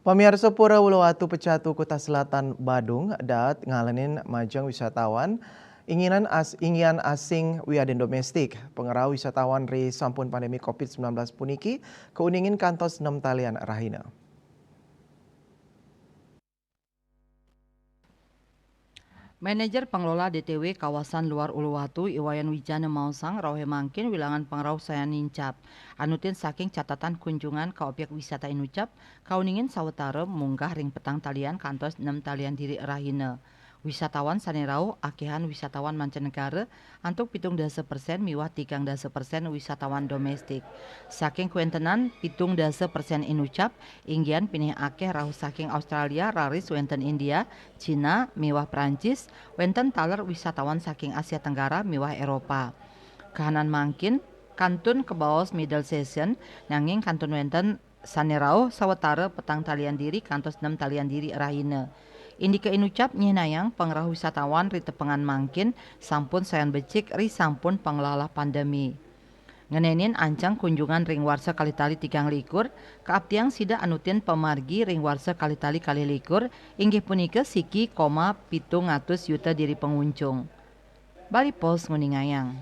Pamirsa Pura Uluwatu Pecatu Kuta Selatan Badung dat ngalenin majang wisatawan ingin asing wiaden domestik. Pengerau wisatawan ri sampun pandemi COVID-19 puniki keuningin kantos 6 talian rahina. Manajer pengelola DTW kawasan luar Uluwatu Iwayan Wijana Mausang rawe mangkin wilangan pengrau saya nincap. Anutin saking catatan kunjungan ke objek wisata inucap, kauningin sawetara munggah ring petang talian kantos 6 talian diri rahina. Wisatawan sanerau akehan wisatawan mancanegara antuk 17% miwah 13% wisatawan domestik. Saking kuentenan 17% inucap, inggian pinih akeh rahu saking Australia raris wenten India, Cina, miwah Prancis, wenten taler wisatawan saking Asia Tenggara miwah Eropa. Kahanan mangkin kantun kebaos middle session nanging kantun wenten sanerau sawetara petang talian diri kantos 6 talian diri rahina. Indika inucap nyenayang pengerah wisatawan ri tepengan mangkin sampun sayan becik ri sampun pengelola pandemi. Ngenenin ancang kunjungan ring warsa kalitali 3 likur, keabtiang sida anutin pemargi ring warsa kalitali kali likur, inggih punika siki, 700 juta diri pengunjung. Bali Pos nguningayang.